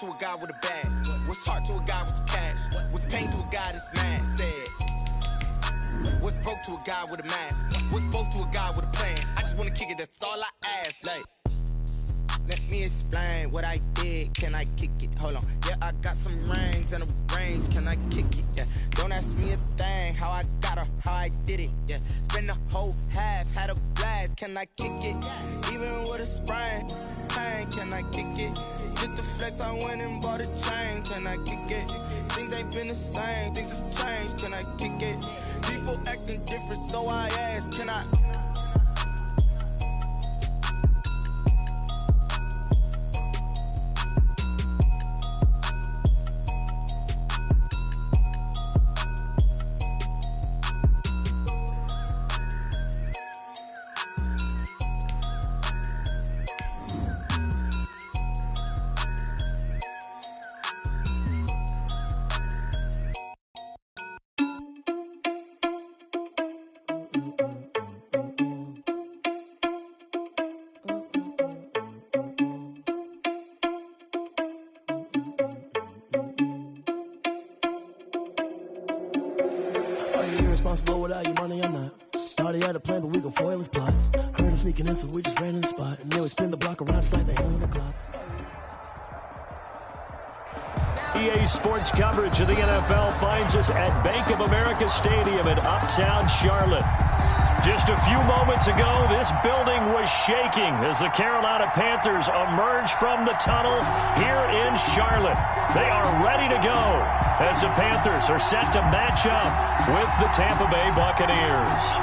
to a guy with a bag? What's heart to a guy with some cash? What's pain to a guy that's mad? Said, what's broke to a guy with a mask? What's both to a guy with a plan? I just wanna kick it, that's all I ask. Like, let me explain what I did. Can I kick it? Hold on. Yeah, I got some rings and a range. Can I kick it? Yeah. Don't ask me a thing. How I got her, how I did it. Yeah. Spend the whole half, had a blast. Can I kick it? Even with a sprain. Pain, can I kick it? Just the flex, I went and bought a chain. Can I kick it? Things ain't been the same. Things have changed. Can I kick it? People acting different, so I ask. Can I? Irresponsible without your money, I'm not. Thought he had a plan, but we gon' foil his plot. Heard him sneaking in, so we just ran in the spot. And then we spin the block around just like the hand on the clock. EA Sports coverage of the NFL finds us at Bank of America Stadium in Uptown Charlotte. Just a few moments ago, this building was shaking as the Carolina Panthers emerged from the tunnel here in Charlotte. They are ready to go as the Panthers are set to match up with the Tampa Bay Buccaneers.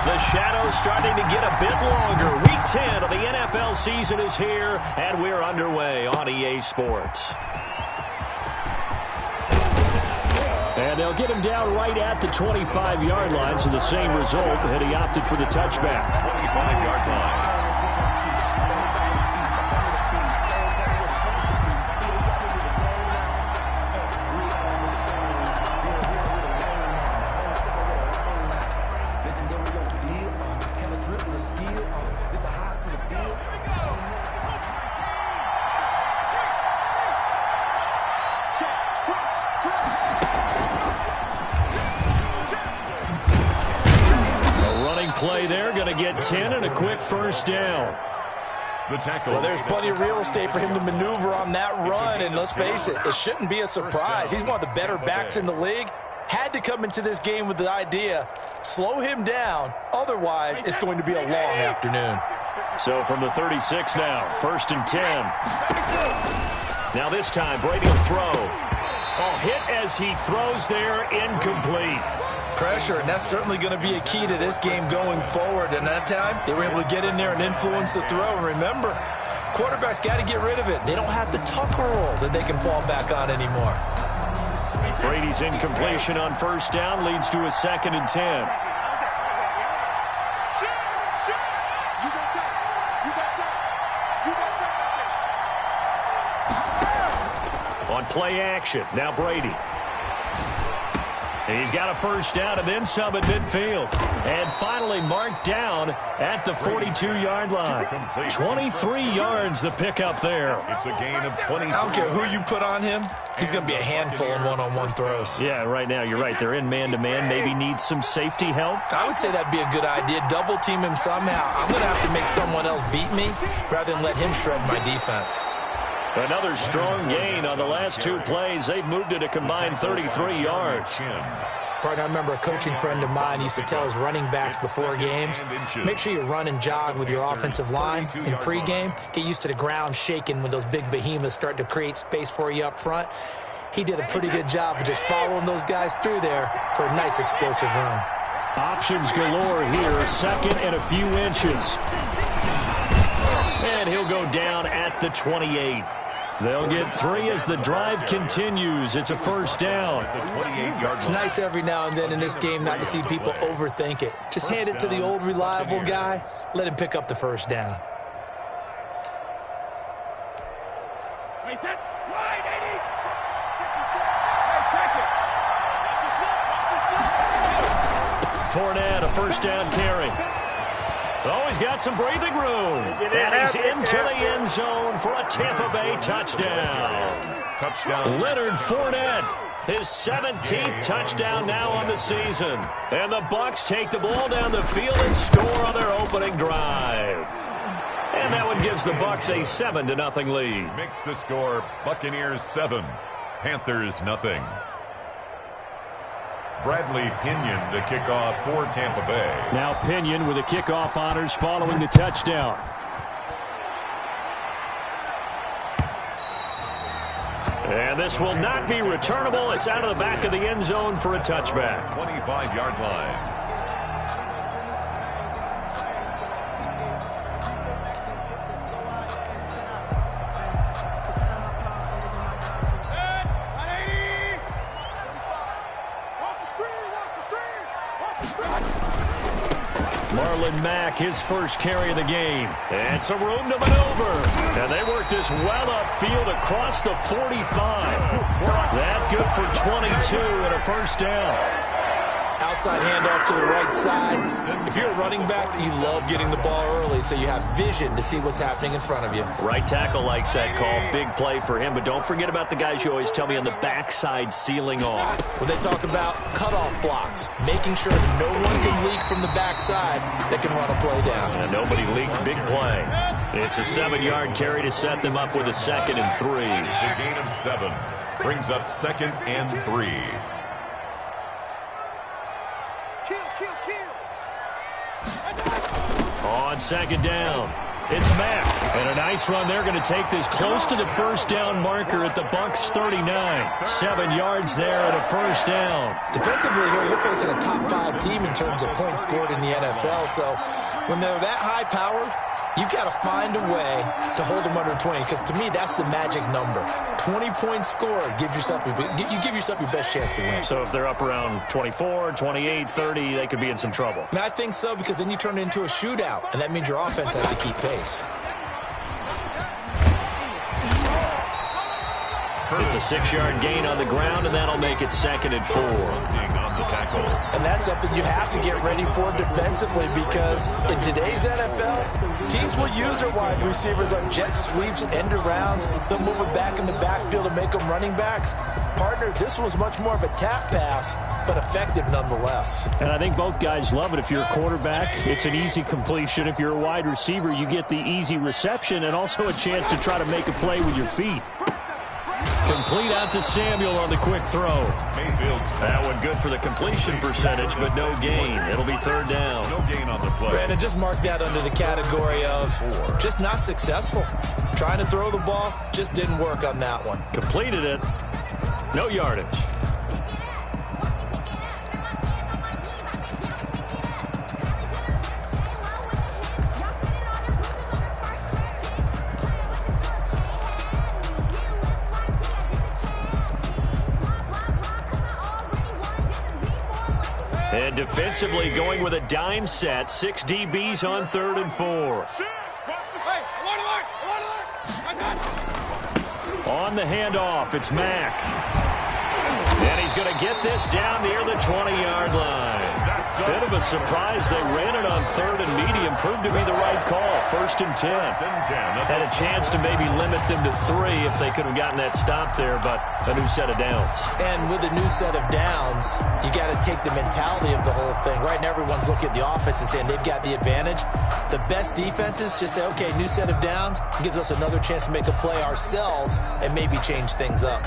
The shadow's starting to get a bit longer. Week 10 of the NFL season is here, and we're underway on EA Sports. And they'll get him down right at the 25-yard line, so the same result, and he opted for the touchback. 25-yard line. Play there, going to get 10 and a quick first down. The tackle. Well, there's plenty of real estate for him to maneuver on that run, and let's face it, it shouldn't be a surprise. He's one of the better backs in the league. Had to come into this game with the idea, slow him down, otherwise it's going to be a long afternoon. So from the 36 now, 1st and 10. Now this time, Brady will throw. Oh, hit as he throws there, incomplete. Pressure, and that's certainly going to be a key to this game going forward. And that time, they were able to get in there and influence the throw. And remember, quarterbacks got to get rid of it. They don't have the tucker roll that they can fall back on anymore. Brady's incompletion on first down leads to a 2nd and 10. On play action, now Brady. He's got a first down and then some at midfield. And finally marked down at the 42-yard line. 23 yards the pickup there. It's a gain of 20. I don't care who you put on him. He's going to be a handful in one-on-one throws. Yeah, right now you're right. They're in man-to-man. Maybe needs some safety help. I would say that'd be a good idea. Double team him somehow. I'm going to have to make someone else beat me rather than let him shred my defense. Another strong gain on the last 2 plays. They've moved it a combined 33 yards. Partner, I remember a coaching friend of mine used to tell his running backs before games, make sure you run and jog with your offensive line in pregame. Get used to the ground shaking when those big behemoths start to create space for you up front. He did a pretty good job of just following those guys through there for a nice explosive run. Options galore here. 2nd and a few inches. And he'll go down at the 28. They'll get 3 as the drive continues. It's a first down. It's nice every now and then in this game not to see people overthink it. Just hand it to the old reliable guy. Let him pick up the first down. Fournette, a first down carry. Oh, he's got some breathing room. And he's into the end zone for a Tampa Bay touchdown. Leonard Fournette, his 17th touchdown now on the season. And the Bucs take the ball down the field and score on their opening drive. And that one gives the Bucs a 7-0 lead. Makes the score Buccaneers 7, Panthers 0. Bradley Pinion the kickoff for Tampa Bay. Now Pinion with the kickoff honors following the touchdown. And this will not be returnable. It's out of the back of the end zone for a touchback. 25-yard line. Marlon Mack, his first carry of the game. And some room to maneuver. And they work this well upfield across the 45. That good for 22 and a first down. Outside handoff to the right side. If you're a running back, you love getting the ball early so you have vision to see what's happening in front of you. Right tackle likes that call. Big play for him. But don't forget about the guys you always tell me on the backside sealing off. When they talk about cutoff blocks, making sure no one can leak from the backside that can run a play down. And nobody leaked. Big play. It's a 7-yard carry to set them up with a 2nd and 3. It's a gain of 7. Brings up 2nd and 3. On 2nd down, it's Mack. And a nice run. They're going to take this close to the first down marker at the Bucs 39. 7 yards there and a first down. Defensively here, you're facing a top 5 team in terms of points scored in the NFL. So when they're that high powered, you've got to find a way to hold them under 20. Because to me, that's the magic number. 20 points scored gives yourself you give yourself your best chance to win. So if they're up around 24, 28, 30, they could be in some trouble. And I think so, because then you turn it into a shootout, and that means your offense has to keep pace. It's a 6-yard gain on the ground, and that'll make it 2nd and 4. On the tackle. And that's something you have to get ready for defensively, because in today's NFL, teams will use their wide receivers on jet sweeps, end arounds. They'll move it back in the backfield and make them running backs. Partner, this was much more of a tap pass, but effective nonetheless. And I think both guys love it. If you're a quarterback, it's an easy completion. If you're a wide receiver, you get the easy reception and also a chance to try to make a play with your feet. Complete out to Samuel on the quick throw. That one good for the completion percentage, but no gain. It'll be 3rd down. No gain on the play. Brandon, just mark that under the category of just not successful. Trying to throw the ball, just didn't work on that one. Completed it. No yardage. And defensively going with a dime set. 6 DBs on 3rd and 4. On the handoff, it's Mack. And he's going to get this down near the 20-yard line. Bit of a surprise. They ran it on 3rd and medium. Proved to be the right call. 1st and 10. Had a chance to maybe limit them to 3 if they could have gotten that stop there, but a new set of downs. And with a new set of downs, you got to take the mentality of the whole thing. Right now, everyone's looking at the offense and saying they've got the advantage. The best defenses just say, okay, new set of downs gives us another chance to make a play ourselves and maybe change things up.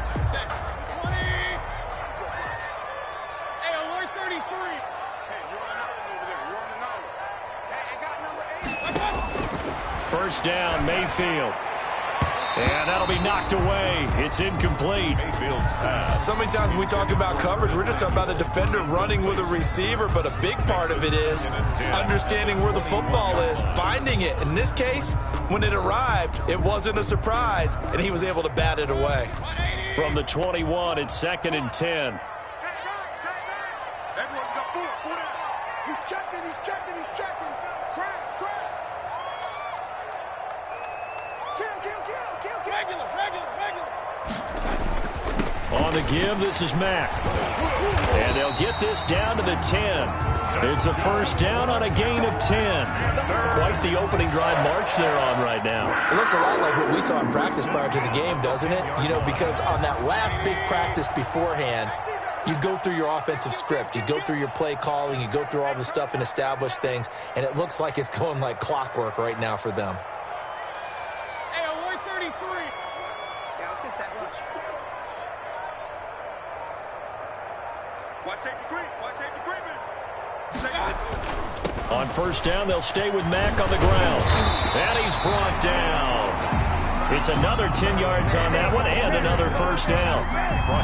First down, Mayfield. And that'll be knocked away. It's incomplete. Mayfield's pass. So many times when we talk about coverage, we're just talking about a defender running with a receiver, but a big part of it is understanding where the football is, finding it. In this case, when it arrived, it wasn't a surprise, and he was able to bat it away. From the 21, it's 2nd and 10. On the give, this is Mack. And they'll get this down to the 10. It's a first down on a gain of 10. Quite the opening drive march they're on right now. It looks a lot like what we saw in practice prior to the game, doesn't it? You know, because on that last big practice beforehand, you go through your offensive script. You go through your play calling. You go through all the stuff and establish things. And it looks like it's going like clockwork right now for them. Hey, 133. Yeah, let's get set lunch. Watch safety green. Watch safety green, man. On first down, they'll stay with Mack on the ground. And he's brought down. It's another 10 yards on that one and another first down.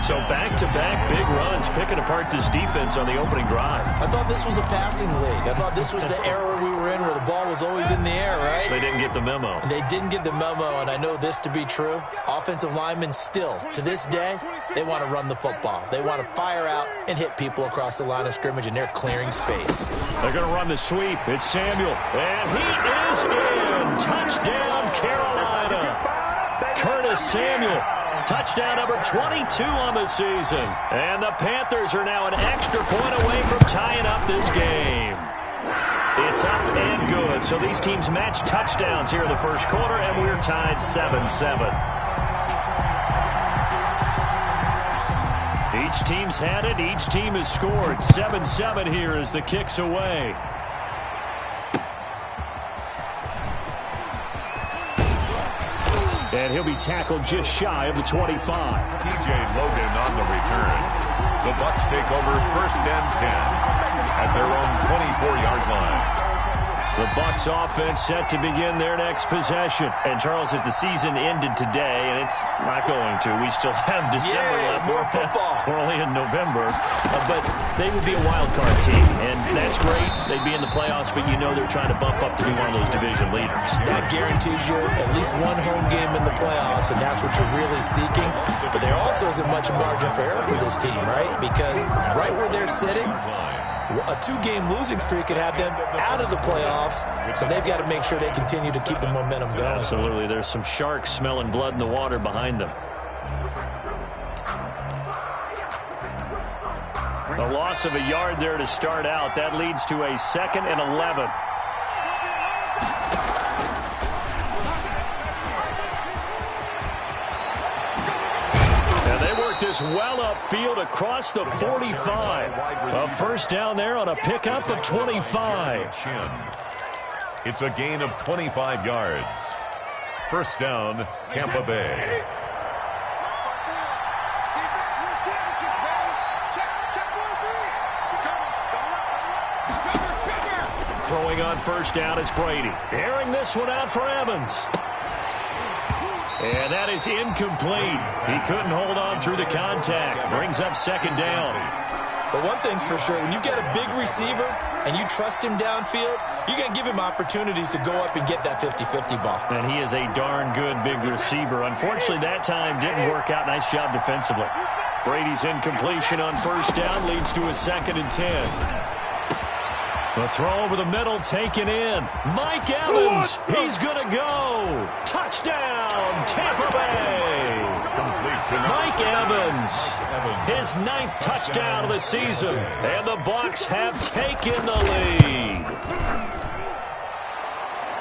So back-to-back big runs, picking apart this defense on the opening drive. I thought this was a passing league. I thought this was the era we were in where the ball was always in the air, right? They didn't get the memo. They didn't get the memo, and I know this to be true. Offensive linemen still, to this day, they want to run the football. They want to fire out and hit people across the line of scrimmage, and they're clearing space. They're going to run the sweep. It's Samuel, and he is in. Touchdown, Carolina. Curtis Samuel, touchdown number 22 on the season. And the Panthers are now an extra point away from tying up this game. It's up and good. So these teams match touchdowns here in the first quarter, and we're tied 7-7. Each team's had it. Each team has scored. 7-7 here as the kick's away. And he'll be tackled just shy of the 25. T.J. Logan on the return. The Bucs take over first and 10 at their own 24-yard line. The Bucs offense set to begin their next possession. And, Charles, if the season ended today, and it's not going to, we still have December left. More football. We're only in November. But they would be a wild card team, and that's great. They'd be in the playoffs, but you know they're trying to bump up to be one of those division leaders. That guarantees you at least one home game in the playoffs, and that's what you're really seeking. But there also isn't much margin for error for this team, right? Because right where they're sitting, a 2-game losing streak could have them out of the playoffs, so they've got to make sure they continue to keep the momentum going. Absolutely. There's some sharks smelling blood in the water behind them. A loss of a yard there to start out. That leads to a 2nd and 11. This well upfield across the 45. A first down there on a pickup of 25. It's a gain of 25 yards. First down, Tampa Bay. Throwing on first down is Brady. Airing this one out for Evans. And that is incomplete. He couldn't hold on through the contact. Brings up second down. But one thing's for sure, when you get a big receiver and you trust him downfield, you're going to give him opportunities to go up and get that 50-50 ball. And he is a darn good big receiver. Unfortunately, that time didn't work out. Nice job defensively. Brady's incompletion on first down leads to a 2nd and 10. The throw over the middle taken in. Mike Evans, he's going to go. Touchdown, Tampa Bay. Mike Evans, his 9th touchdown of the season. And the Bucs have taken the lead.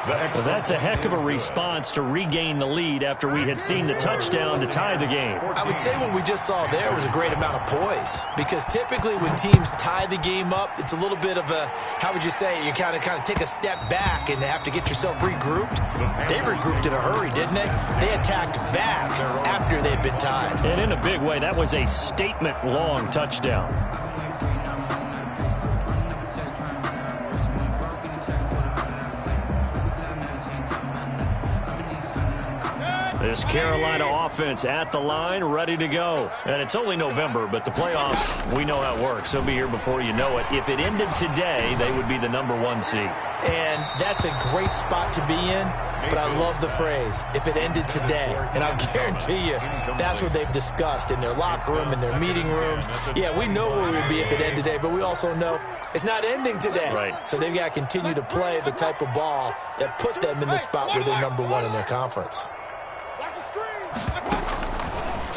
Well, that's a heck of a response to regain the lead after we had seen the touchdown to tie the game. I would say what we just saw there was a great amount of poise, because typically when teams tie the game up, it's a little bit of a, how would you say, you kind of take a step back and have to get yourself regrouped. They regrouped in a hurry, didn't they? They attacked back after they'd been tied. And in a big way, that was a statement-long touchdown. This Carolina offense at the line, ready to go. And it's only November, but the playoffs, we know how it works. They'll be here before you know it. If it ended today, they would be the #1 seed. And that's a great spot to be in, but I love the phrase, if it ended today. And I'll guarantee you, that's what they've discussed in their locker room, in their meeting rooms. Yeah, we know where we'd be if it ended today, but we also know it's not ending today. Right. So they've got to continue to play the type of ball that put them in the spot where they're #1 in their conference.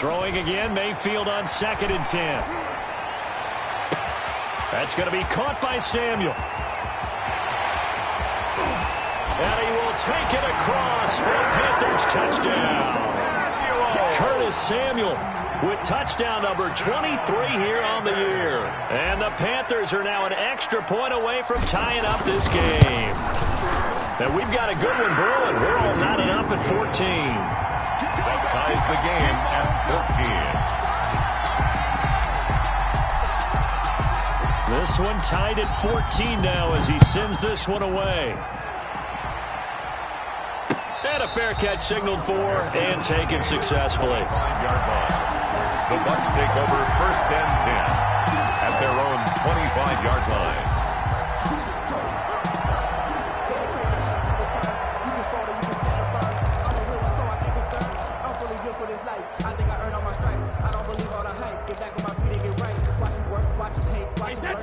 Throwing again, Mayfield on 2nd and 10. That's going to be caught by Samuel. And he will take it across for a Panthers touchdown. Curtis Samuel with touchdown number 23 here on the year. And the Panthers are now an extra point away from tying up this game. And we've got a good one brewing. We're all knotted up at 14. That ties the game at 14. This one tied at 14 now as he sends this one away. And a fair catch signaled for and taken successfully. 5-yard line. The Bucs take over 1st and 10 at their own 25-yard line.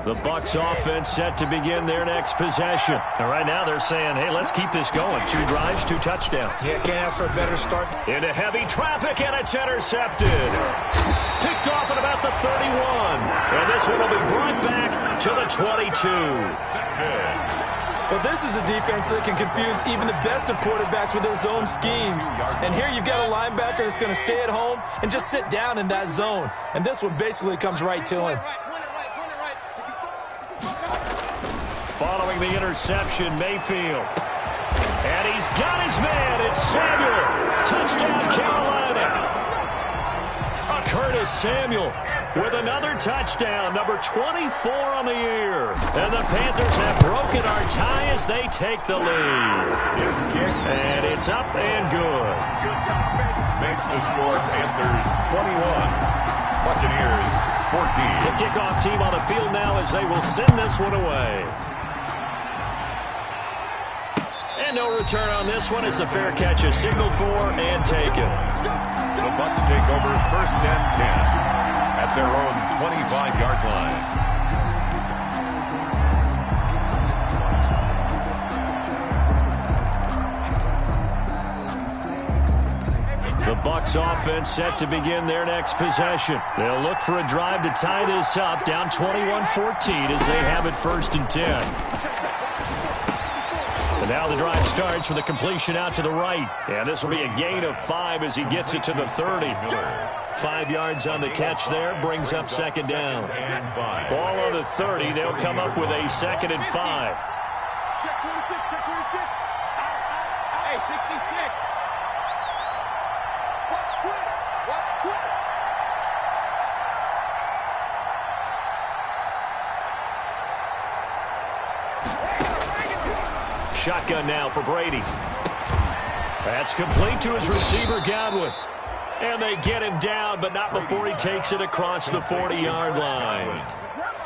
The Bucs offense set to begin their next possession. And right now they're saying, hey, let's keep this going. 2 drives, 2 touchdowns. Yeah, can't ask for a better start. Into heavy traffic, and it's intercepted. Picked off at about the 31. And this one will be brought back to the 22. Well, this is a defense that can confuse even the best of quarterbacks with their zone schemes. And here you've got a linebacker that's going to stay at home and just sit down in that zone. And this one basically comes right to him. Following the interception, Mayfield. And he's got his man. It's Samuel. Touchdown, Carolina. Curtis Samuel with another touchdown, number 24 on the year. And the Panthers have broken our tie as they take the lead. And it's up and good. Makes the score Panthers 21, Buccaneers 14. The kickoff team on the field now as they will send this one away. And no return on this one as the fair catch is signaled for and taken. The Bucs take over 1st and 10 at their own 25-yard line. The Bucs offense set to begin their next possession. They'll look for a drive to tie this up, down 21-14 as they have it 1st and 10. And now the drive starts with a completion out to the right. And this will be a gain of 5 as he gets it to the 30. 5 yards on the catch there, brings up 2nd down. Ball on the 30, they'll come up with a 2nd and 5. Check 26, check 26. Hey, 66. Watch twist, watch twist. Shotgun now for Brady. That's complete to his receiver, Godwin. And they get him down, but not before he takes it across the 40-yard line.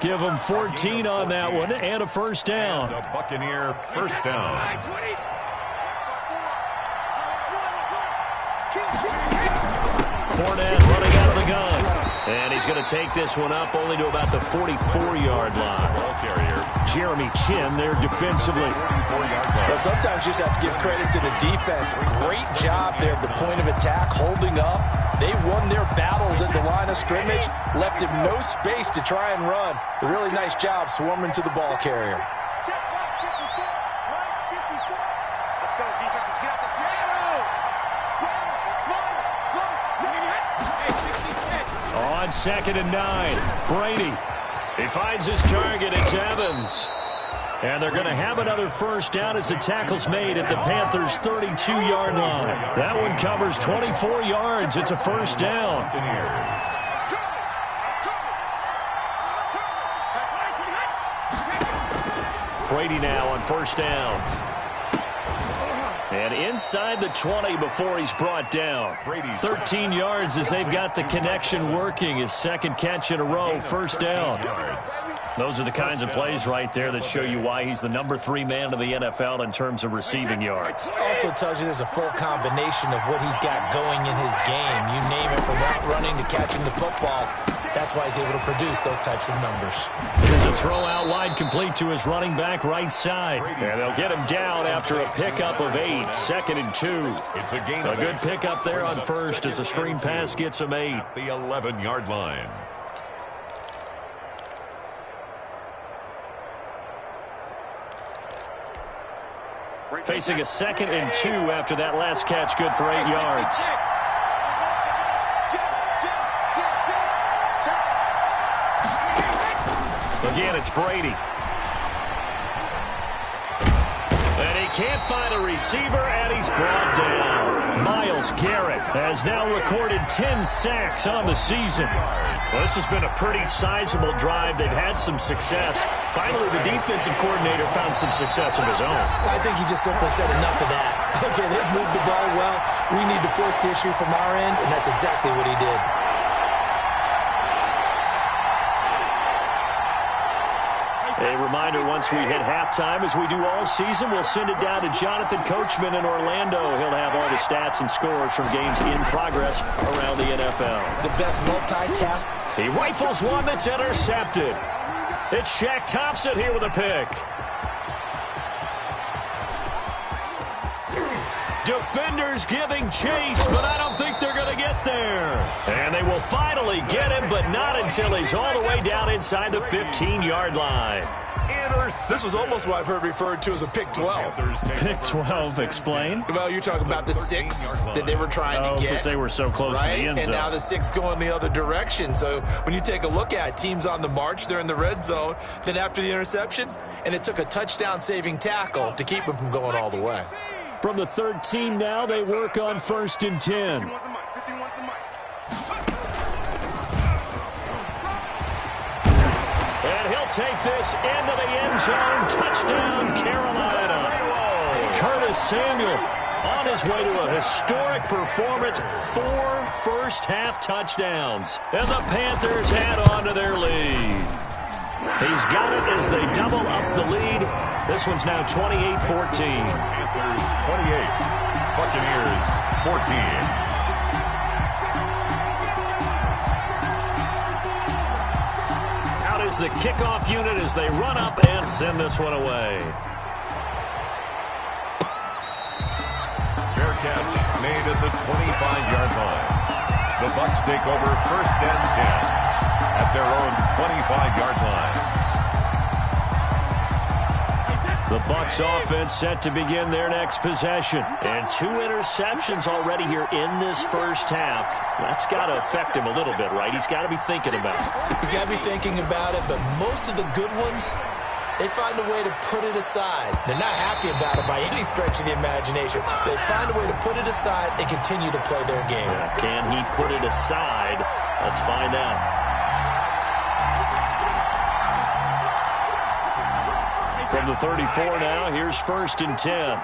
Give him 14 on that one and a 1st down. And a Buccaneer 1st down. Fournette running out of the gun. And he's going to take this one up only to about the 44-yard line. Ball carrier. Jeremy Chin there defensively. Well, sometimes you just have to give credit to the defense. Great job there at the point of attack, holding up. They won their battles at the line of scrimmage, left him no space to try and run. A really nice job swarming to the ball carrier. Let's go, defense. Let's get out the On 2nd and 9, Brady. He finds his target. It's Evans. And they're going to have another 1st down as the tackle's made at the Panthers' 32-yard line. That one covers 24 yards. It's a 1st down. Brady now on 1st down. And inside the 20 before he's brought down. 13 yards as they've got the connection working. His 2nd catch in a row, 1st down. Those are the kinds of plays right there that show you why he's the number 3 man of the NFL in terms of receiving yards. Also tells you there's a full combination of what he's got going in his game. You name it, from route running to catching the football. That's why he's able to produce those types of numbers. Here's a throw out wide, complete to his running back right side. And they'll get him down after a pickup of 8, 2nd and 2. It's a gain. A good pickup there on first as a screen pass gets him 8. At the 11-yard line. Facing a 2nd and 2 after that last catch, good for 8 yards. Again, it's Brady. And he can't find a receiver, and he's brought down. Myles Garrett has now recorded 10 sacks on the season. Well, this has been a pretty sizable drive. They've had some success. Finally, the defensive coordinator found some success of his own. I think he just simply said enough of that. Okay, they've moved the ball well. We need to force the issue from our end, and that's exactly what he did. A reminder, once we hit halftime, as we do all season, we'll send it down to Jonathan Coachman in Orlando. He'll have all the stats and scores from games in progress around the NFL. The best multitask. He rifles one that's intercepted. It's Shaq Thompson here with a pick. Defenders giving chase, but I don't think they're going to get there. And they will finally get him, but not until he's all the way down inside the 15-yard line. This was almost what I've heard referred to as a pick 12. Pick 12, explain? Well, you're talking about the 6 that they were trying to get. Because they were so close right? to the end zone. And now the 6 going the other direction. So when you take a look at teams on the march, they're in the red zone. Then after the interception, and it took a touchdown-saving tackle to keep them from going all the way. From the 13 now, they work on 1st and 10. And he'll take this into the end zone. Touchdown, Carolina. Curtis Samuel on his way to a historic performance. 4 first-half touchdowns. And the Panthers add on to their lead. He's got it as they double up the lead. This one's now 28-14. Panthers 28, Buccaneers 14. Out is the kickoff unit as they run up and send this one away. Fair catch made at the 25-yard line. The Bucs take over 1st and 10 at their own 25-yard line. The Bucs offense set to begin their next possession. And 2 interceptions already here in this first half. That's got to affect him a little bit, right? He's got to be thinking about it. He's got to be thinking about it, but most of the good ones, they find a way to put it aside. They're not happy about it by any stretch of the imagination. They find a way to put it aside and continue to play their game. Can he put it aside? Let's find out. From the 34 now, here's 1st and 10.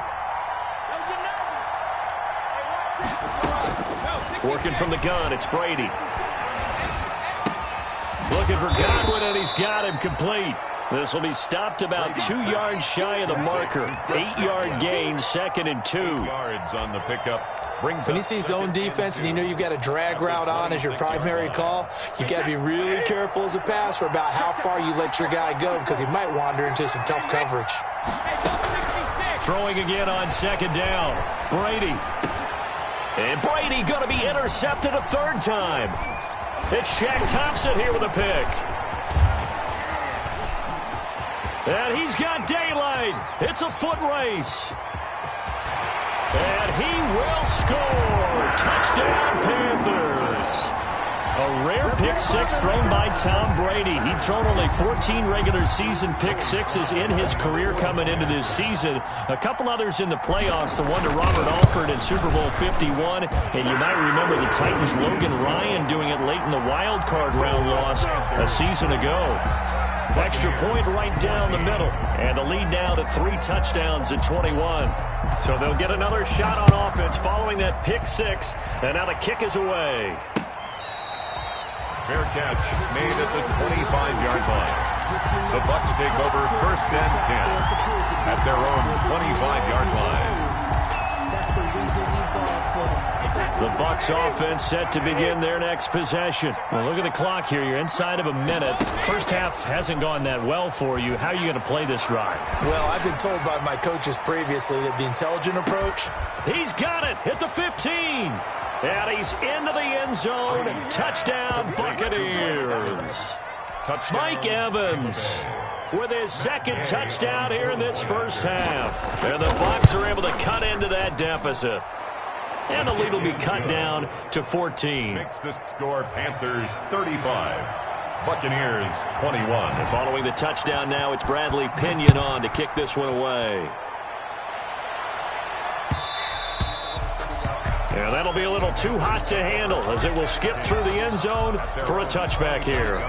Working from the gun, it's Brady. Looking for Godwin, and he's got him complete. This will be stopped about 2 yards shy of the marker. 8-yard gain, 2nd and 2. Yards on the pickup. When you see zone defense and you know you've got a drag route on as your primary call, you got to be really careful as a passer about how far you let your guy go because he might wander into some tough coverage. Throwing again on 2nd down. Brady. And Brady going to be intercepted a 3rd time. It's Shaq Thompson here with a pick. And he's got daylight. It's a foot race. And he will score. Touchdown, Panthers. A rare pick 6 thrown by Tom Brady. He'd thrown only 14 regular season pick 6s in his career coming into this season. A couple others in the playoffs, the one to Robert Alford in Super Bowl 51. And you might remember the Titans' Logan Ryan doing it late in the wild card round loss a season ago. Extra point right down the middle. And the lead now to 3 touchdowns at 21. So they'll get another shot on offense following that pick 6. And now the kick is away. Fair catch made at the 25-yard line. The Bucs take over 1st and 10 at their own 25-yard line. The Bucs offense set to begin their next possession. Well, look at the clock here. You're inside of a minute. First half hasn't gone that well for you. How are you going to play this drive? Well, I've been told by my coaches previously that the intelligent approach. He's got it at the 15. And he's into the end zone. Touchdown, Buccaneers. Mike Evans with his second touchdown here in this first half. And the Bucs are able to cut into that deficit. And the lead will be cut down to 14. Makes the score Panthers 35, Buccaneers 21. And following the touchdown now, it's Bradley Pinion on to kick this one away. And that'll be a little too hot to handle as it will skip through the end zone for a touchback here.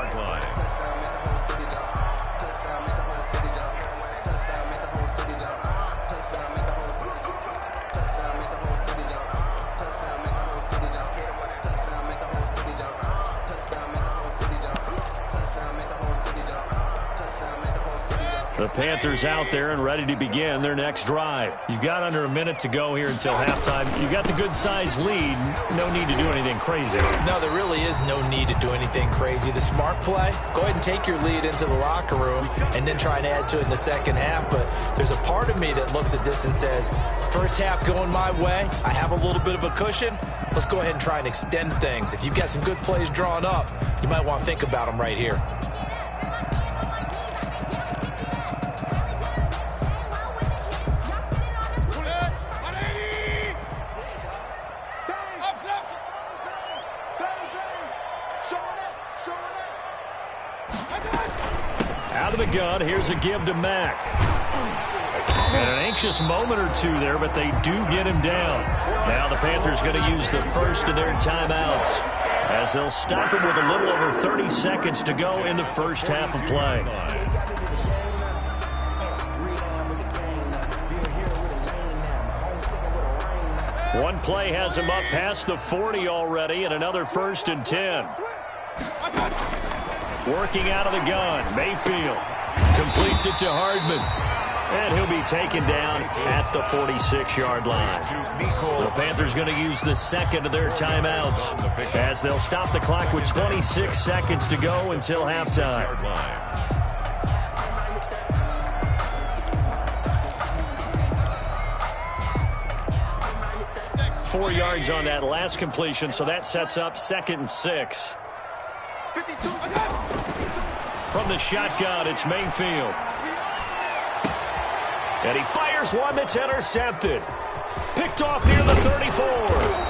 The Panthers out there and ready to begin their next drive. You've got under a minute to go here until halftime. You've got the good-sized lead. No need to do anything crazy. No, there really is no need to do anything crazy. The smart play, go ahead and take your lead into the locker room and then try and add to it in the second half. But there's a part of me that looks at this and says, first half going my way, I have a little bit of a cushion. Let's go ahead and try and extend things. If you've got some good plays drawn up, you might want to think about them right here. Out of the gun, here's a give to Mack. And an anxious moment or two there, but they do get him down. Now the Panthers going to use the first of their timeouts as they'll stop him with a little over 30 seconds to go in the first half of play. One play has him up past the 40 already, and another 1st and 10. Working out of the gun, Mayfield completes it to Hardman. And he'll be taken down at the 46-yard line. The Panthers going to use the second of their timeouts as they'll stop the clock with 26 seconds to go until halftime. 4 yards on that last completion, so that sets up 2nd and 6. From the shotgun, it's Mayfield. And he fires one that's intercepted. Picked off near the 34.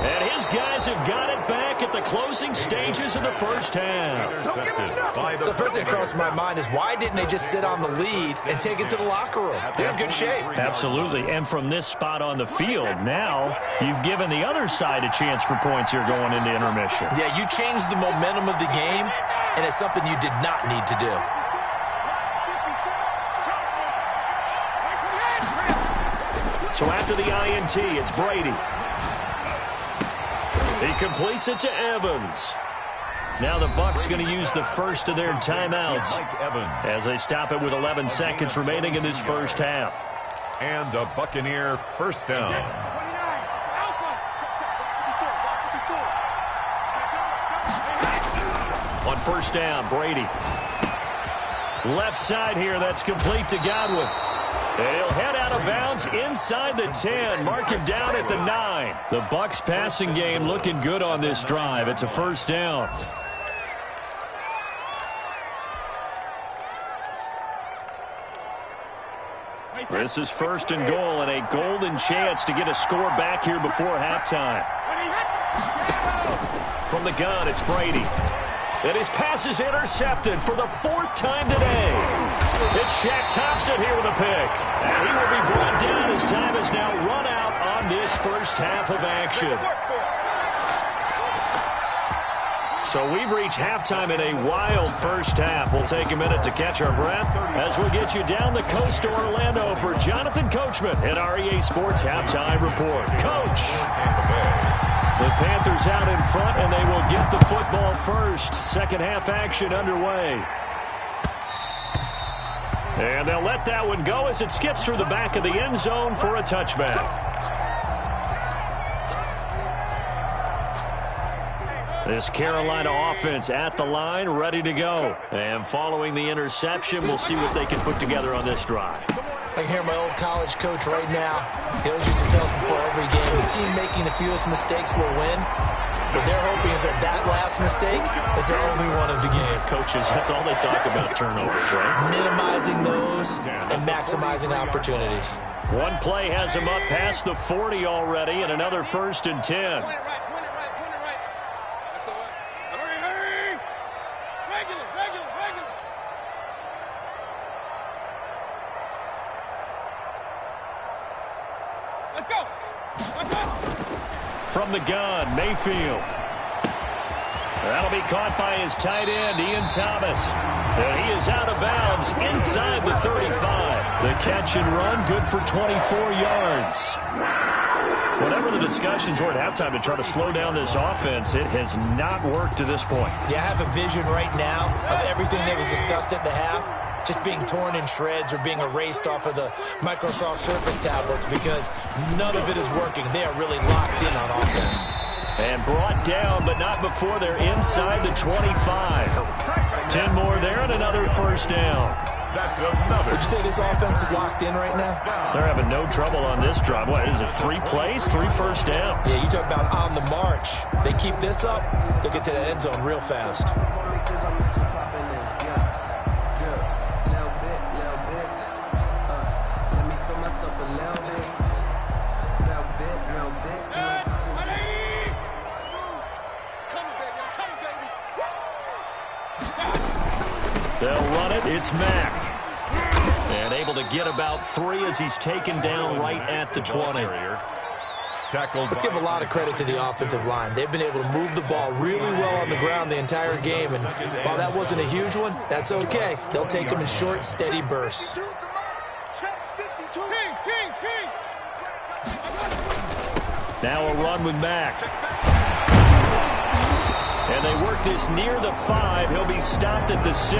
And his guys have got it back at the closing stages of the first half. So first thing crossed my mind is why didn't they just sit on the lead and take it to the locker room? They're in good shape. Absolutely. And from this spot on the field, now you've given the other side a chance for points here going into intermission. Yeah, you changed the momentum of the game, and it's something you did not need to do. So after the INT, it's Brady. He completes it to Evans. Now the Bucs going to use the first of their timeouts as they stop it with 11 seconds remaining in this first half. And a Buccaneer first down. On first down, Brady. Left side here, that's complete to Godwin. And he'll head out of bounds inside the 10. Mark him down at the 9. The Bucs passing game looking good on this drive. It's a first down. This is 1st and goal and a golden chance to get a score back here before halftime. From the gun, it's Brady. And his pass is intercepted for the 4th time today. It's Shaq Thompson here with a pick. And he will be brought down as time has now run out on this first half of action. So we've reached halftime in a wild first half. We'll take a minute to catch our breath as we'll get you down the coast to Orlando for Jonathan Coachman at our EA Sports Halftime Report. Coach! The Panthers out in front, and they will get the football first. Second half action underway. And they'll let that one go as it skips through the back of the end zone for a touchback. This Carolina offense at the line, ready to go. And following the interception, we'll see what they can put together on this drive. I can hear my old college coach right now. He always used to tell us before every game, the team making the fewest mistakes will win. What they're hoping is that last mistake is their only one of the game. Coaches, that's all they talk about, turnovers, right? Minimizing those and maximizing opportunities. One play has him up past the 40 already, and another 1st and 10. From the gun, Mayfield. That'll be caught by his tight end, Ian Thomas. And he is out of bounds inside the 35. The catch and run, good for 24 yards. Whatever the discussions were at halftime to try to slow down this offense, it has not worked to this point. Yeah, I have a vision right now of everything that was discussed at the half just being torn in shreds or being erased off of the Microsoft Surface tablets because none of it is working. They are really locked in on offense. And brought down, but not before they're inside the 25. 10 more there and another 1st down. That's another. Would you say this offense is locked in right now? They're having no trouble on this drive. What is it, 3 plays, 3 first downs? Yeah, you talk about on the march. They keep this up, they'll get to that end zone real fast. They'll run it. It's Mack. And able to get about 3 as he's taken down right at the 20. Let's give a lot of credit to the offensive line. They've been able to move the ball really well on the ground the entire game. And while that wasn't a huge one, that's okay. They'll take them in short, steady bursts. Now a run with Mack. And they work this near the 5. He'll be stopped at the 6.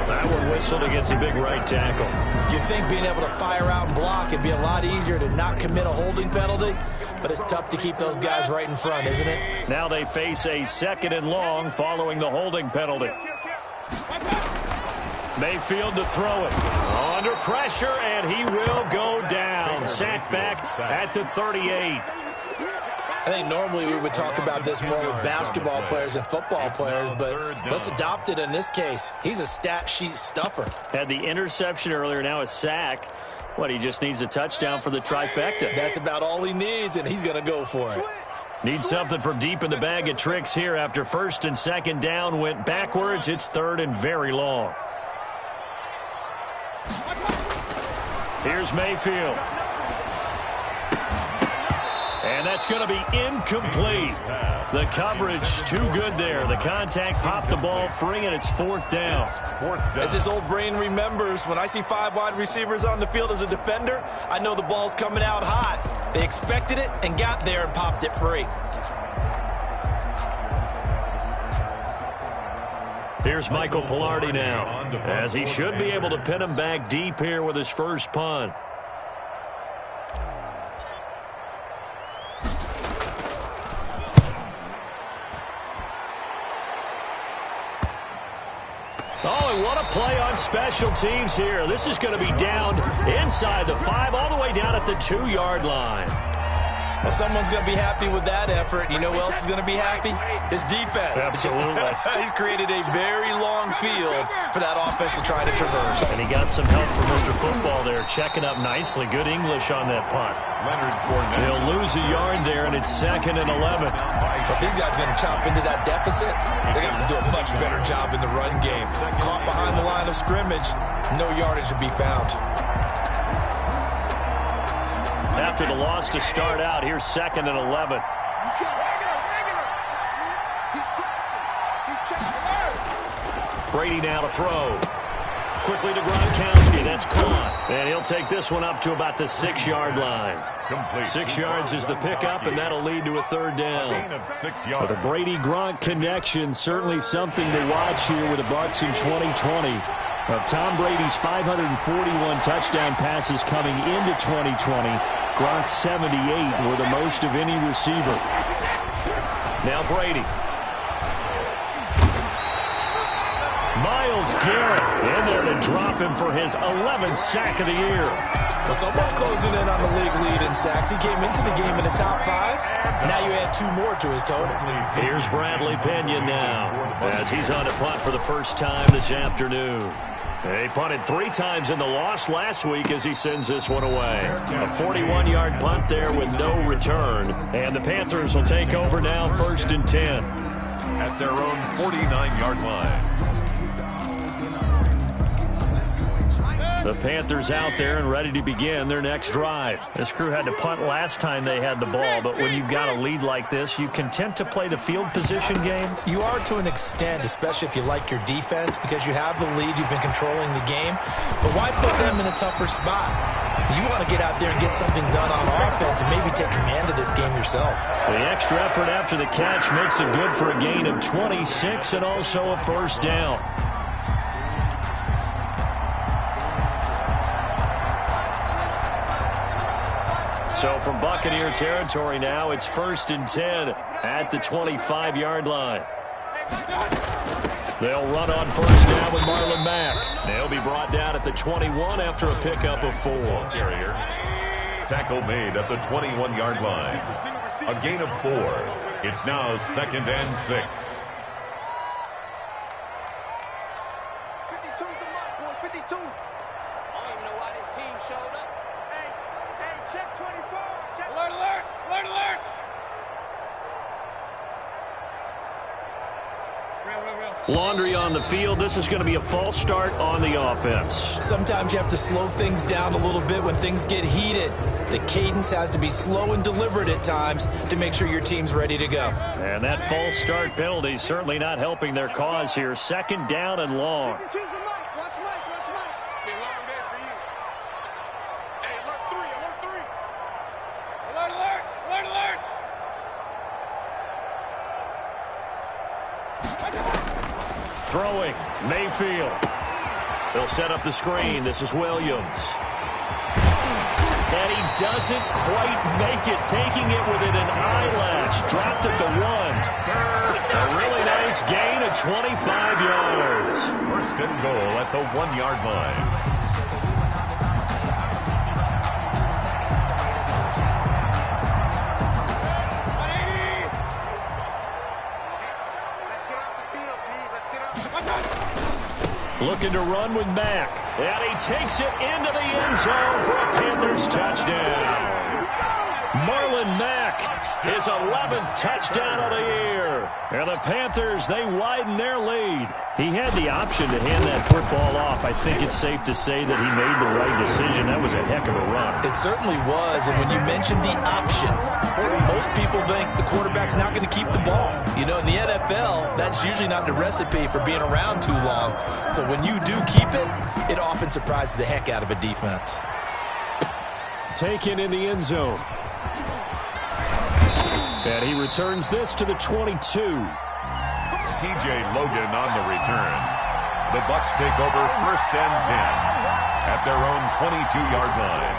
That one whistled against a big right tackle. You'd think being able to fire out and block would be a lot easier to not commit a holding penalty, but it's tough to keep those guys right in front, isn't it? Now they face a 2nd and long following the holding penalty. Mayfield to throw it. Under pressure, and he will go down. Sacked back at the 38. I think normally we would talk about this more with basketball players and football players, but let's adopt it in this case. He's a stat sheet stuffer. Had the interception earlier, now a sack. What, he just needs a touchdown for the trifecta. That's about all he needs, and he's going to go for it. Needs something from deep in the bag of tricks here after 1st and 2nd down went backwards. It's 3rd and very long. Here's Mayfield. And that's going to be incomplete. The coverage too good there. The contact popped the ball free, and it's 4th down. As his old brain remembers, when I see 5 wide receivers on the field as a defender, I know the ball's coming out hot. They expected it and got there and popped it free. Here's Michael Pilardi now, as he should be able to pin him back deep here with his first punt. Oh, and what a play on special teams here. This is going to be down inside the 5, all the way down at the 2-yard line. Well, someone's going to be happy with that effort. You know who else is going to be happy? His defense. Absolutely. He's created a very long field for that offense to try to traverse. And he got some help from Mr. Football there, checking up nicely. Good English on that punt. He'll lose a yard there, and it's 2nd and 11. But these guys are going to chop into that deficit. They got to do a much better job in the run game. Caught behind the line of scrimmage, no yardage to be found. After the loss to start out, here's 2nd and 11. Brady now to throw. Quickly to Gronkowski. That's caught. And he'll take this one up to about the 6-yard line. 6 yards is the pickup, and that'll lead to a 3rd down. But the Brady-Gronk connection, certainly something to watch here with the Bucs in 2020. Of Tom Brady's 541 touchdown passes coming into 2020, Gronk's 78 were the most of any receiver. Now Brady. Myles Garrett in there to drop him for his 11th sack of the year. Well, someone's closing in on the league lead in sacks. He came into the game in the top 5. Now you add 2 more to his total. Here's Bradley Pinion now as he's on to punt for the first time this afternoon. He punted 3 times in the loss last week as he sends this one away. A 41-yard punt there with no return. And the Panthers will take over now, 1st and 10. At their own 49-yard line. The Panthers out there and ready to begin their next drive. This crew had to punt last time they had the ball, but when you've got a lead like this, you content to play the field position game? You are to an extent, especially if you like your defense, because you have the lead, you've been controlling the game. But why put them in a tougher spot? You want to get out there and get something done on offense and maybe take command of this game yourself. The extra effort after the catch makes it good for a gain of 26 and also a first down. So from Buccaneer territory now, it's 1st and 10 at the 25-yard line. They'll run on first down with Marlon Mack. They'll be brought down at the 21 after a pickup of 4. Carrier. Tackle made at the 21-yard line. A gain of 4. It's now 2nd and 6. 52's the mark, boys. 52. I don't even know why this team showed up. Hey, check 24. Check. Alert, alert, alert, alert. Laundry on the field. This is going to be a false start on the offense. Sometimes you have to slow things down a little bit when things get heated. The cadence has to be slow and deliberate at times to make sure your team's ready to go. And that false start penalty certainly not helping their cause here. 2nd down and long. 52's the mic. Watch Mike, watch Mike. Be a long day for you. Hey, alert 3, alert 3. Alert, alert, alert, alert. Throwing, Mayfield. They'll set up the screen. This is Williams. And he doesn't quite make it, taking it within an eyelash. Dropped at the 1. A really nice gain of 25 yards. 1st and goal at the 1-yard line. Looking to run with Mack. And he takes it into the end zone for a Panthers touchdown. Marlon Mack, his 11th touchdown of the year. And the Panthers, they widen their lead. He had the option to hand that football off. I think it's safe to say that he made the right decision. That was a heck of a run. It certainly was, and when you mentioned the option, most people think the quarterback's not going to keep the ball. You know, in the NFL, that's usually not the recipe for being around too long. So when you do keep it, it often surprises the heck out of a defense. Taken in the end zone. And he returns this to the 22. T.J. Logan on the return. The Bucs take over 1st and 10 at their own 22-yard line.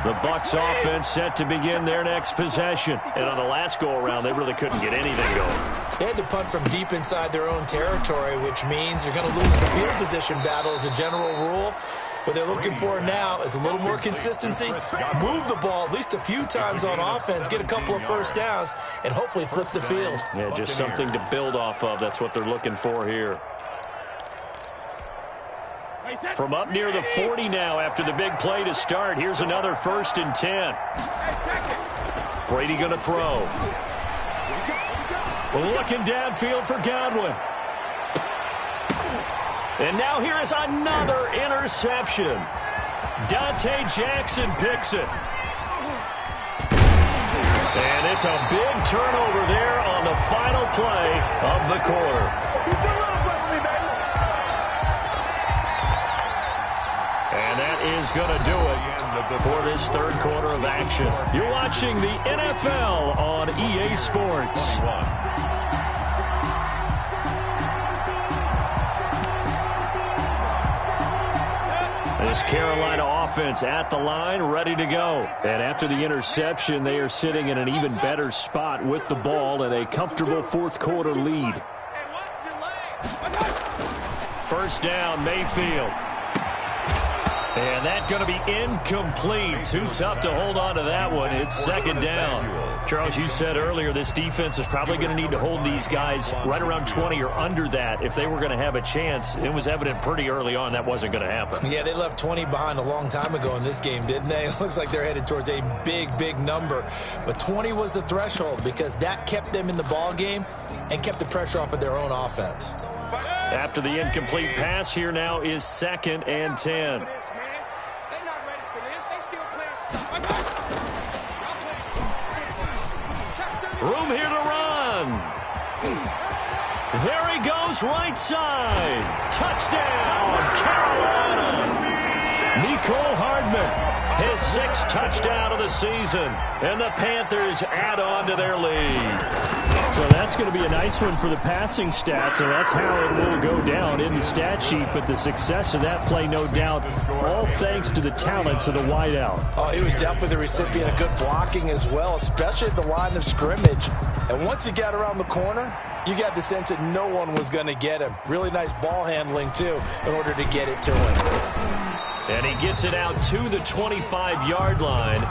The Bucs offense set to begin their next possession. And on the last go-around, they really couldn't get anything going. They had to punt from deep inside their own territory, which means you're going to lose the field position battle as a general rule. What they're looking for now is a little more consistency, move the ball at least a few times on offense, get a couple of first downs, and hopefully flip the field. Yeah, just something to build off of. That's what they're looking for here. From up near the 40 now after the big play to start. Here's another 1st and 10. Brady going to throw. Looking downfield for Godwin. And now here is another interception. Dante Jackson picks it. And it's a big turnover there on the final play of the quarter. And that is going to do it for this 3rd quarter of action. You're watching the NFL on EA Sports. This Carolina offense at the line, ready to go. And after the interception, they are sitting in an even better spot with the ball and a comfortable fourth-quarter lead. First down, Mayfield. And that's going to be incomplete. Too tough to hold on to that one. It's second down. Charles, you said earlier this defense is probably going to need to hold these guys right around 20 or under that if they were going to have a chance. It was evident pretty early on that wasn't going to happen. Yeah, they left 20 behind a long time ago in this game, didn't they? It looks like they're headed towards a big, big number. But 20 was the threshold because that kept them in the ball game and kept the pressure off of their own offense. After the incomplete pass, here now is 2nd and 10. Room here to run. There he goes, right side. Touchdown, Carolina. Mecole Hardman, his 6th touchdown of the season. And the Panthers add on to their lead. So that's going to be a nice one for the passing stats, and that's how it will go down in the stat sheet. But the success of that play, no doubt, all thanks to the talents of the wideout. Oh, he was definitely the recipient of good blocking as well, especially at the line of scrimmage. And once he got around the corner, you got the sense that no one was going to get him. Really nice ball handling, too, in order to get it to him. And he gets it out to the 25-yard line.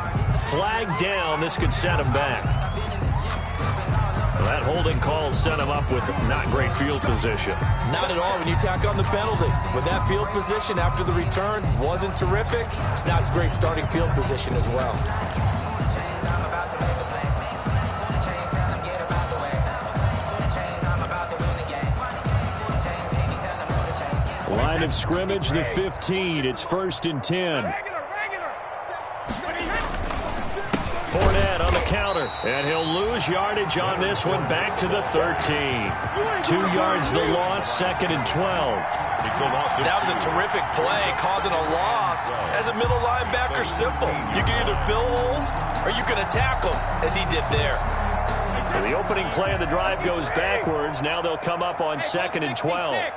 Flag down. This could set him back. That holding call set him up with not great field position. Not at all when you tack on the penalty. With that field position after the return wasn't terrific, it's not a great starting field position as well. Line of scrimmage, the 15. It's 1st and 10. Fournette on the counter, and he'll lose yardage on this one, back to the 13. 2 yards the loss, 2nd and 12. That was a terrific play, causing a loss. As a middle linebacker, simple. You can either fill holes or you can attack them, as he did there. So the opening play of the drive goes backwards. Now they'll come up on 2nd and 12.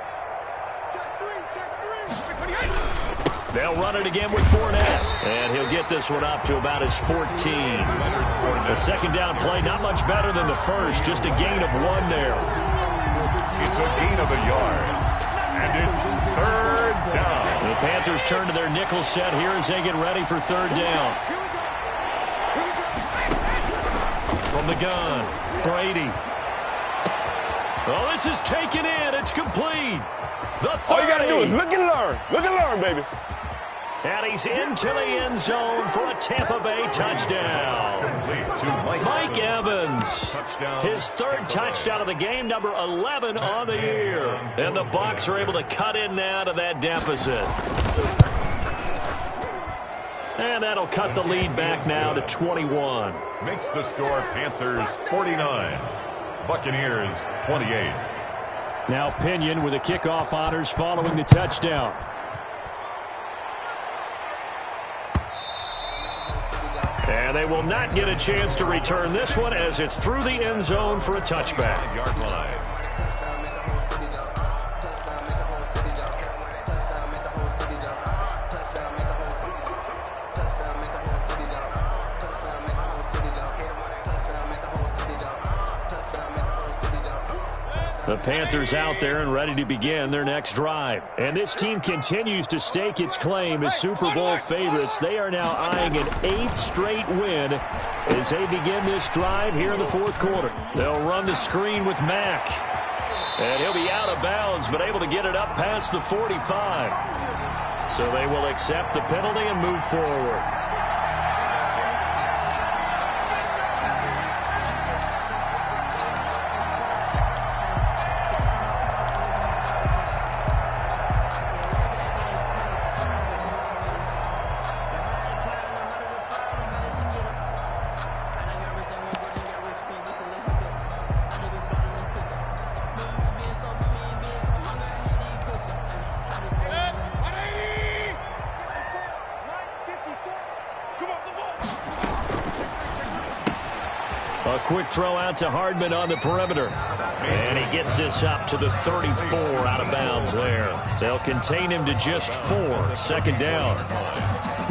They'll run it again with Fournette. And he'll get this one up to about his 14. The second down play, not much better than the first. Just a gain of 1 there. It's a gain of a yard. And it's 3rd down. The Panthers turn to their nickel set here as they get ready for 3rd down. From the gun, Brady. Oh, this is taken in. It's complete. The 30. All you got to do is look and learn. Look and learn, baby. And he's into the end zone for a Tampa Bay touchdown. Mike Evans, his 3rd touchdown of the game, number 11 on the year. And the Bucs are able to cut in now to that deficit. And that'll cut the lead back now to 21. Makes the score Panthers 49, Buccaneers 28. Now Pinion with the kickoff honors following the touchdown. And they will not get a chance to return this one as it's through the end zone for a touchback. Yard line. The Panthers out there and ready to begin their next drive. And this team continues to stake its claim as Super Bowl favorites. They are now eyeing an 8th straight win as they begin this drive here in the 4th quarter. They'll run the screen with Mack. And he'll be out of bounds, but able to get it up past the 45. So they will accept the penalty and move forward. A quick throw out to Hardman on the perimeter. And he gets this up to the 34 out of bounds there. They'll contain him to just 4. Second down.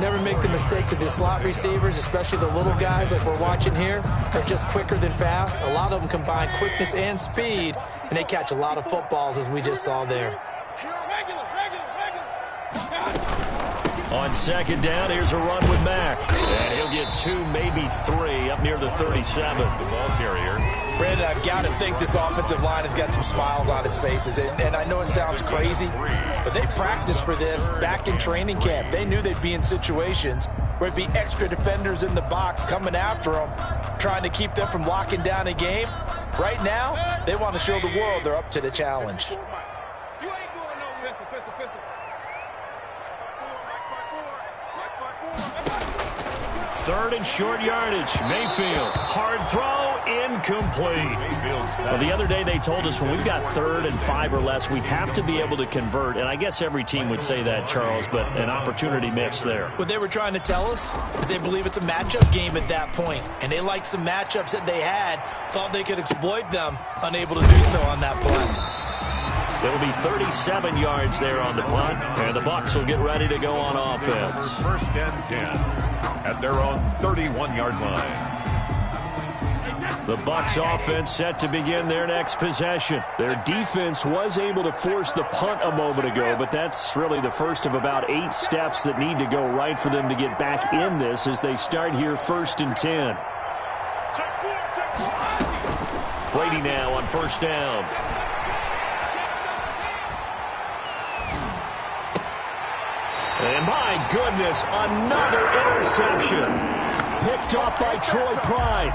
Never make the mistake that the slot receivers, especially the little guys like we're watching here, are just quicker than fast. A lot of them combine quickness and speed, and they catch a lot of footballs, as we just saw there. On second down, here's a run with Mack. And he'll get 2, maybe 3, up near the 37. The ball carrier. Brandon, I've got to think this offensive line has got some smiles on its faces. And I know it sounds crazy, but they practiced for this back in training camp. They knew they'd be in situations where it'd be extra defenders in the box coming after them, trying to keep them from locking down a game. Right now, they want to show the world they're up to the challenge. Third and short yardage. Mayfield. Hard throw. Incomplete. Well, the other day they told us when we've got 3rd and 5 or less, we have to be able to convert. And I guess every team would say that, Charles, but an opportunity missed there. What they were trying to tell us is they believe it's a matchup game at that point. And they liked some matchups that they had, thought they could exploit them, unable to do so on that play. It'll be 37 yards there on the punt, and the Bucs will get ready to go on offense. First and 10 at their own 31-yard line. The Bucs offense set to begin their next possession. Their defense was able to force the punt a moment ago, but that's really the first of about 8 steps that need to go right for them to get back in this as they start here 1st and 10. Brady now on first down. And my goodness, another interception. Picked off by Troy Pride.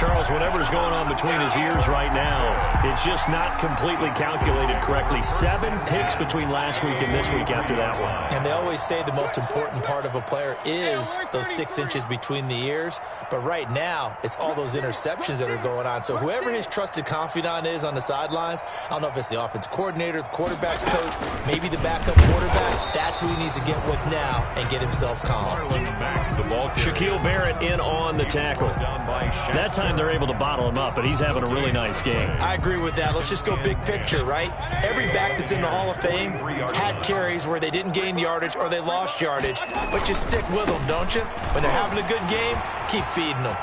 Charles, whatever's going on between his ears right now, it's just not completely calculated correctly. 7 picks between last week and this week after that one. And they always say the most important part of a player is those 6 inches between the ears. But right now, it's all those interceptions that are going on. So whoever his trusted confidant is on the sidelines, I don't know if it's the offense coordinator, the quarterback's coach, maybe the backup quarterback, that's who he needs to get with now and get himself calm. Shaquille Barrett in on the tackle. That time they're able to bottle him up, but he's having a really nice game. I agree with that. Let's just go big picture, right? Every back that's in the Hall of Fame had carries where they didn't gain yardage or they lost yardage, but you stick with them, don't you? When they're having a good game, keep feeding them.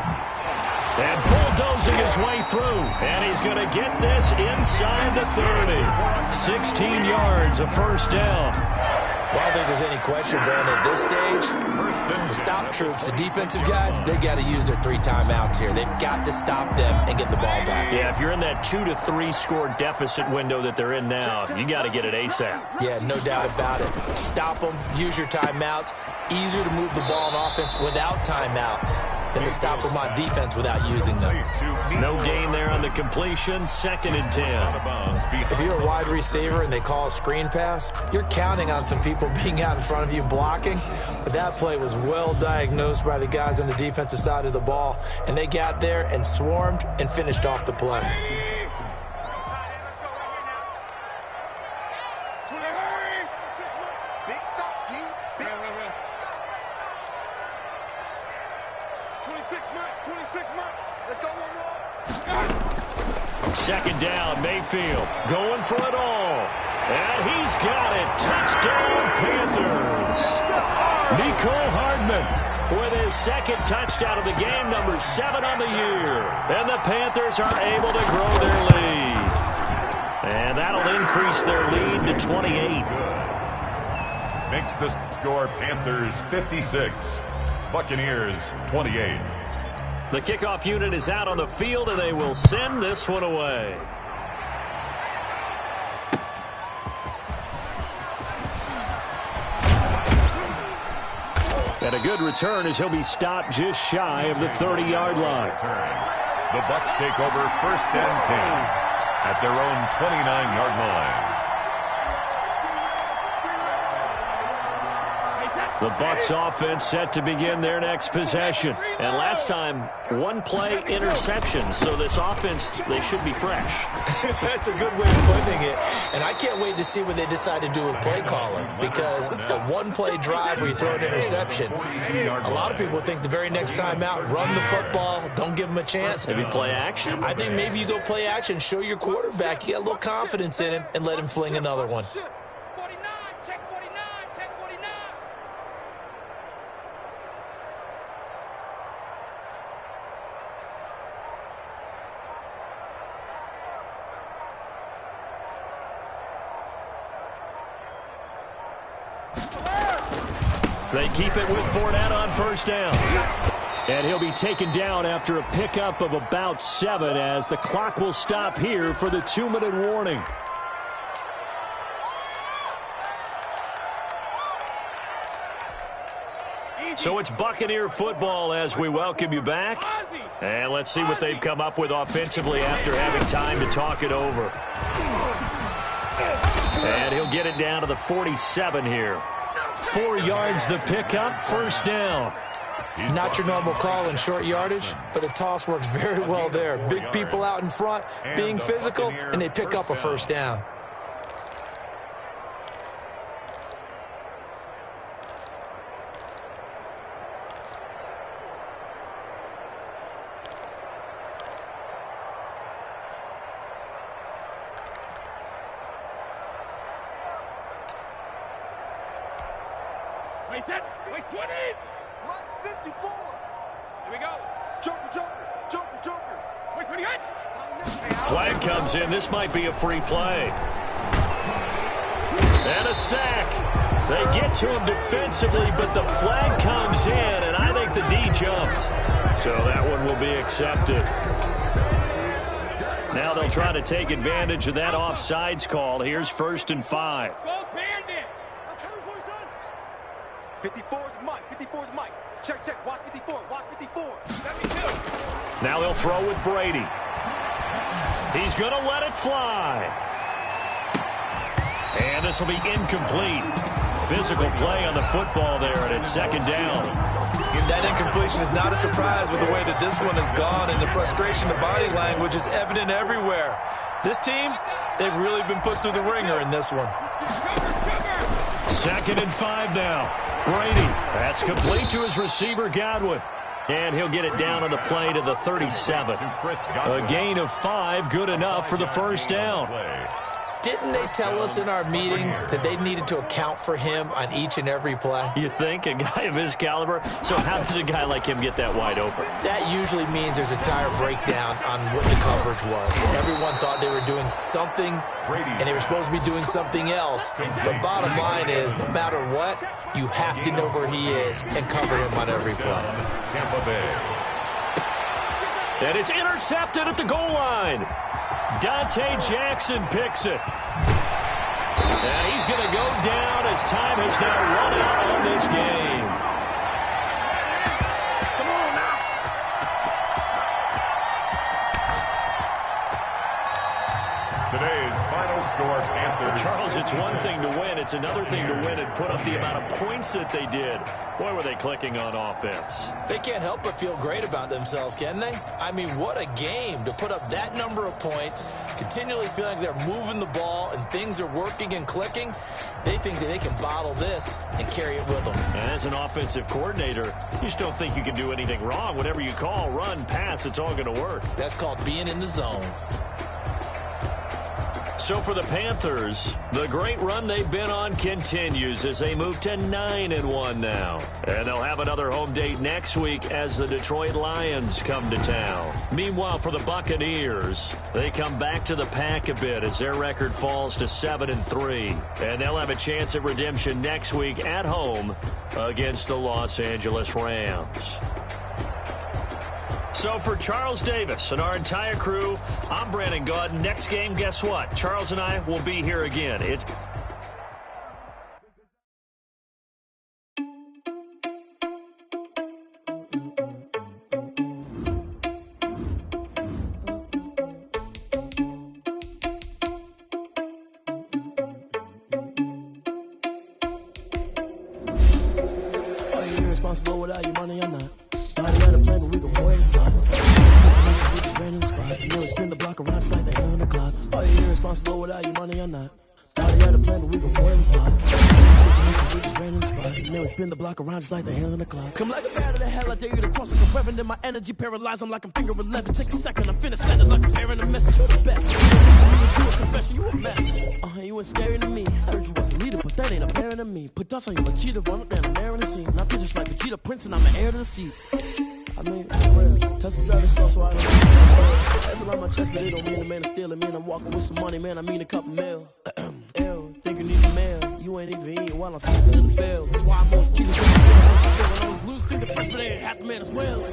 And bulldozing his way through, and he's going to get this inside the 30. 16 yards, a first down. Well, I don't think there's any question, Brandon, at this stage, the stop troops, the defensive guys, they got to use their 3 timeouts here. They've got to stop them and get the ball back. Yeah, if you're in that 2 to 3 score deficit window that they're in now, you got to get it ASAP. Yeah, no doubt about it. Stop them, use your timeouts. Easier to move the ball on offense without timeouts than to stop them on defense without using them. No gain there on the completion, 2nd and 10. If you're a wide receiver and they call a screen pass, you're counting on some people being out in front of you blocking, but that play was well diagnosed by the guys on the defensive side of the ball, and they got there and swarmed and finished off the play. Second down, Mayfield going for it all. And he's got it. Touchdown, Panthers. Mecole Hardman with his 2nd touchdown of the game, number 7 on the year. And the Panthers are able to grow their lead. And that'll increase their lead to 28. Makes the score Panthers 56, Buccaneers 28. The kickoff unit is out on the field, and they will send this one away. And a good return as he'll be stopped just shy of the 30-yard line. The Bucs take over 1st and 10 at their own 29-yard line. The Bucs offense set to begin their next possession. And last time, one play interception. So this offense, they should be fresh. That's a good way of putting it. And I can't wait to see what they decide to do with play calling. Because a one-play drive where you throw an interception, a lot of people think the very next time out, run the football, don't give them a chance. Maybe play action? I think maybe you go play action, show your quarterback, you get a little confidence in him, and let him fling another one. 49, check 49, check 49. They keep it with Fournette on first down. And he'll be taken down after a pickup of about 7 as the clock will stop here for the 2-minute warning. So it's Buccaneer football as we welcome you back. And let's see what they've come up with offensively after having time to talk it over. And he'll get it down to the 47 here. 4 yards the pickup, first down. Not your normal call in short yardage, but the toss works very well there. Big people out in front, being physical, and they pick up a first down. Wait, 10, wait, 20. 54. Here we go. Joker. Wait, 28. Flag comes in. This might be a free play. And a sack. They get to him defensively, but the flag comes in, and I think the D jumped. So that one will be accepted. Now they'll try to take advantage of that offsides call. Here's 1st and 5. Go Bandit. 54's Mike. Check. Watch 54. 72. Now they'll throw with Brady. He's going to let it fly. And this will be incomplete. Physical play on the football there, and it's 2nd down. That incompletion is not a surprise with the way that this one has gone, and the frustration of body language is evident everywhere. This team, they've really been put through the ringer in this one. 2nd and 5 now. Brady, that's complete to his receiver, Godwin. And he'll get it down on the play to the 37. A gain of 5, good enough for the first down. Didn't they tell us in our meetings that they needed to account for him on each and every play? You think? A guy of his caliber? So how does a guy like him get that wide open? That usually means there's a tire breakdown on what the coverage was. Everyone thought they were doing something, and they were supposed to be doing something else. But bottom line is, no matter what, you have to know where he is and cover him on every play. Tampa Bay. And it's intercepted at the goal line. Dante Jackson picks it. And he's going to go down as time has now run out on this game. Come on now. Today's final score, Panthers. Charles, it's one thing to win. It's another thing to win and put up the amount of points that they did. Boy, were they clicking on offense. They can't help but feel great about themselves, can they? I mean, what a game to put up that number of points, continually feeling like they're moving the ball and things are working and clicking. They think that they can bottle this and carry it with them. And as an offensive coordinator, you just don't think you can do anything wrong. Whatever you call, run, pass, it's all going to work. That's called being in the zone. So for the Panthers, the great run they've been on continues as they move to 9-1 now. And they'll have another home date next week as the Detroit Lions come to town. Meanwhile, for the Buccaneers, they come back to the pack a bit as their record falls to 7-3. And they'll have a chance at redemption next week at home against the Los Angeles Rams. So for Charles Davis and our entire crew, I'm Brandon Gaudin. Next game, guess what? Charles and I will be here again. It's irresponsible without your money, I'm not. Thought he had a plan, but we gon' foil his plot. We just ran in the spot. And then we spin the block around just like the hell in the clock. Oh, you're irresponsible without your money, I'm not. Thought he had a plan, but we gon' foil his plot. We just ran in the spot. And then we spin the block around just like the hands on the clock. Come like a bat of the hell, I dare you to cross like a reverend. And my energy paralyzed, I'm like I'm finger 11. Take a second, I'm finna send it like a parent, a message to the best. You a confession, you a mess. You ain't scary to me. Heard you was a leader, but that ain't apparent to me. Put dust on you like cheetah, run up down the air in the scene. Not just like the cheetah prince, and I'm the heir to the seat. I mean, well, Tesla driving slow, so I don't know. That's a lot on my chest, but it don't mean the man is stealing. Man, I'm walking with some money, man, I mean a couple mil. Ew, think you need the mail. You ain't even eating while I'm feasting in the field. That's why I'm always cheating. When I was loose, think the first, but they ain't half the man as well.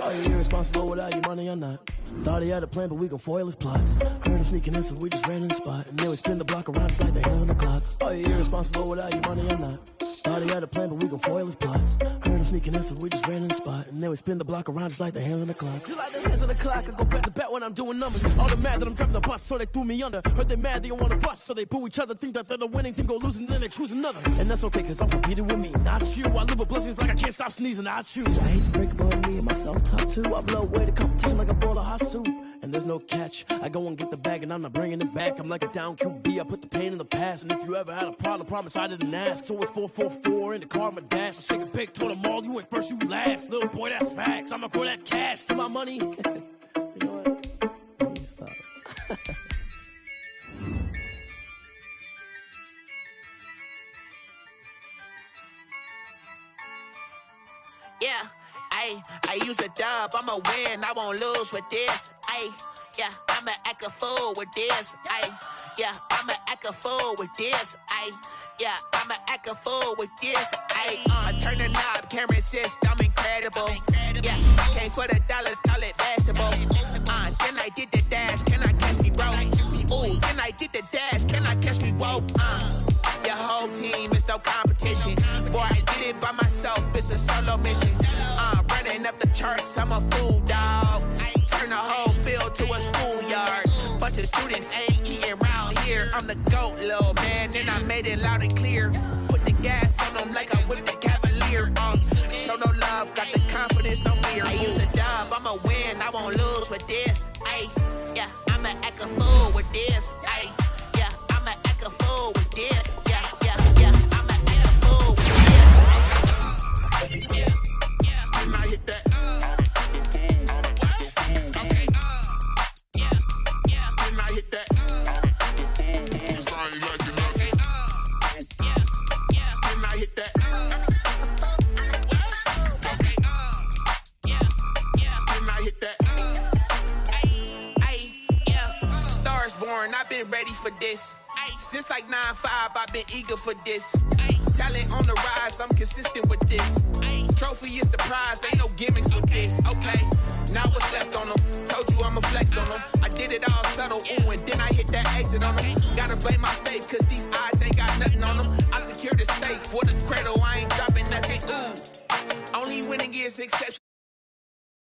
Oh, you're irresponsible without your money, I'm not. Thought he had a plan, but we gon' foil his plot. Heard him sneaking in, so we just ran in the spot. And then we spin the block around just like the hell in the clock. Oh, you're irresponsible without your money, I'm not. Thought he had a plan, but we gon' foil his plot. Heard him sneaking in, so we just ran in the spot. And then we spin the block around just like the hands on the clock. Just like the hands on the clock, I go back to back when I'm doing numbers. All the mad that I'm driving the bus, so they threw me under. Heard they mad, they don't wanna bust, so they boo each other. Think that they're the winning team, go losing, then they choose another. And that's okay, cause I'm competing with me, not you. I live with blessings like I can't stop sneezing, I choose. I hate to break it, but me and myself top two. I blow away the competition like a bowl of hot soup. And there's no catch. I go and get the bag and I'm not bringing it back. I'm like a down QB, I put the pain in the past. And if you ever had a problem, promise I didn't ask. So it's 444 in the car, my dash. I shake a big, told them all, you went first, you last. Little boy, that's facts. I'ma grow that cash to my money. You know what? Let me stop. Yeah, I use a dub, I'ma win, I won't lose with this. Yeah, I'ma act a fool with this. Yeah, I'ma act a fool with this. Yeah, I'ma act a fool with this. I turn the knob, can't resist, I'm incredible. Yeah, came for the dollars, call it vegetable. Then I did the dash, can I catch me, bro? Ooh, then I did the dash, can I catch me, whoa? Your whole team is no competition. Boy, I did it by myself, it's a solo mission. Running up the charts, I'm a fool, dog. Turn the whole field to a schoolyard. Bunch of students ain't eating around here. I'm the GOAT, little man, and I made it loud and clear. Put the gas on them like I'm with the Cavalier. Show no love, got the confidence, no fear. I use a dub, I'ma win, I won't lose with this. Yeah, I'ma act a fool with this. Yeah, I'ma act a fool with this. Yeah, I'ma act a fool with this. Yeah, and I hit that. I've been ready for this. Since like 9-5, I've been eager for this. Talent on the rise, I'm consistent with this. Trophy is the prize, ain't no gimmicks with this. Okay, now what's left on them?